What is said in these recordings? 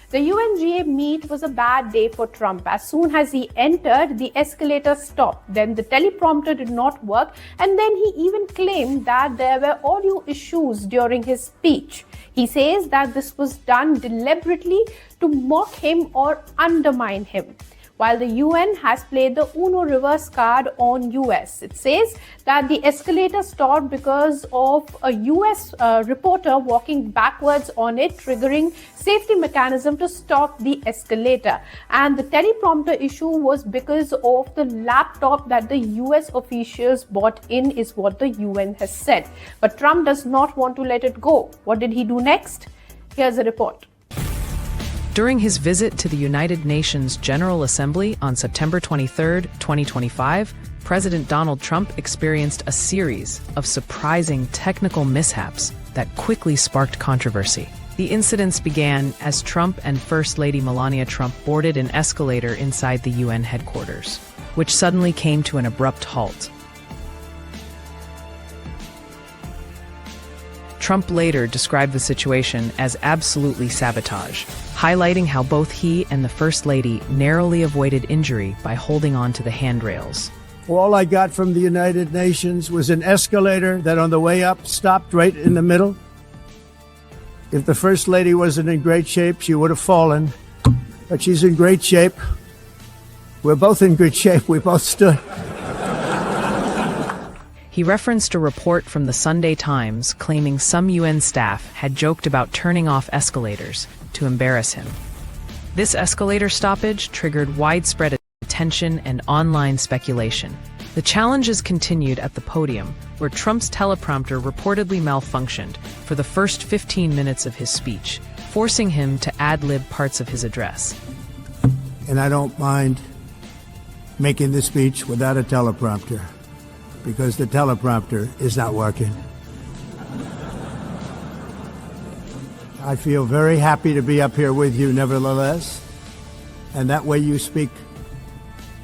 The UNGA meet was a bad day for Trump. As soon as he entered, the escalator stopped. Then the teleprompter did not work, and then he even claimed that there were audio issues during his speech. He says that this was done deliberately to mock him or undermine him. While the UN has played the Uno reverse card on US. It says that the escalator stopped because of a US reporter walking backwards on it, triggering safety mechanism to stop the escalator. And the teleprompter issue was because of the laptop that the US officials bought in, is what the UN has said. But Trump does not want to let it go. What did he do next? Here's a report. During his visit to the United Nations General Assembly on September 23, 2025, President Donald Trump experienced a series of surprising technical mishaps that quickly sparked controversy. The incidents began as Trump and First Lady Melania Trump boarded an escalator inside the UN headquarters, which suddenly came to an abrupt halt. Trump later described the situation as absolutely sabotage, highlighting how both he and the First Lady narrowly avoided injury by holding on to the handrails. All I got from the United Nations was an escalator that on the way up stopped right in the middle. If the First Lady wasn't in great shape, she would have fallen. But she's in great shape. We're both in good shape. We both stood. He referenced a report from the Sunday Times claiming some UN staff had joked about turning off escalators to embarrass him. This escalator stoppage triggered widespread attention and online speculation. The challenges continued at the podium, where Trump's teleprompter reportedly malfunctioned for the first 15 minutes of his speech, forcing him to ad-lib parts of his address. And I don't mind making the speech without a teleprompter, because the teleprompter is not working. I feel very happy to be up here with you nevertheless, and that way you speak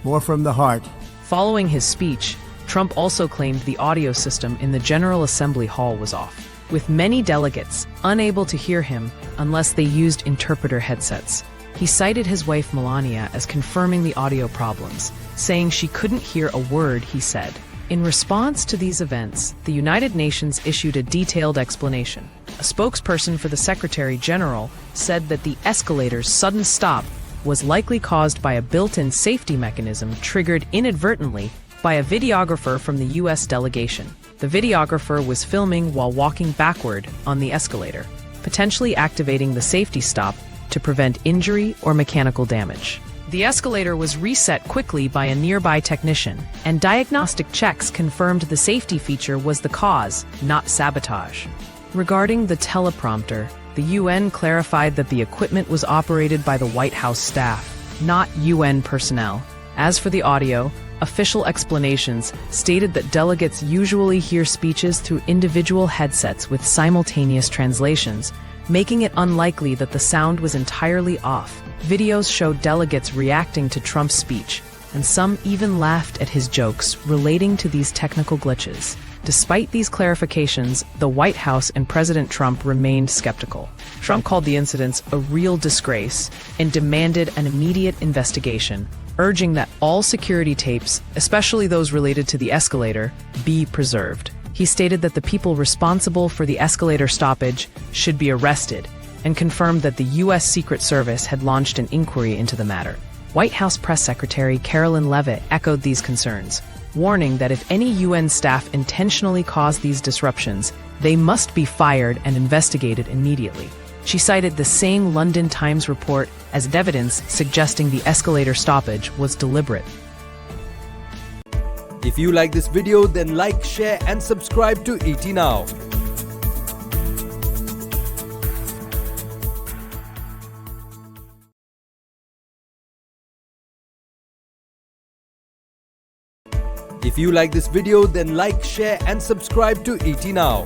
more from the heart. Following his speech, Trump also claimed the audio system in the General Assembly hall was off, with many delegates unable to hear him unless they used interpreter headsets. He cited his wife Melania as confirming the audio problems, saying she couldn't hear a word he said. In response to these events, the United Nations issued a detailed explanation. A spokesperson for the Secretary General said that the escalator's sudden stop was likely caused by a built-in safety mechanism triggered inadvertently by a videographer from the U.S. delegation. The videographer was filming while walking backward on the escalator, potentially activating the safety stop to prevent injury or mechanical damage. The escalator was reset quickly by a nearby technician, and diagnostic checks confirmed the safety feature was the cause, not sabotage. Regarding the teleprompter, the UN clarified that the equipment was operated by the White House staff, not UN personnel. As for the audio, official explanations stated that delegates usually hear speeches through individual headsets with simultaneous translations, making it unlikely that the sound was entirely off. Videos showed delegates reacting to Trump's speech, and some even laughed at his jokes relating to these technical glitches. Despite these clarifications, the White House and President Trump remained skeptical. Trump called the incidents a real disgrace and demanded an immediate investigation, urging that all security tapes, especially those related to the escalator, be preserved. He stated that the people responsible for the escalator stoppage should be arrested, and confirmed that the U.S. Secret Service had launched an inquiry into the matter. White House Press Secretary Carolyn Leavitt echoed these concerns, warning that if any UN staff intentionally cause these disruptions, they must be fired and investigated immediately. She cited the same London Times report as evidence suggesting the escalator stoppage was deliberate. If you like this video, then like, share and subscribe to ET Now. If you like this video, then like, share and subscribe to ET Now.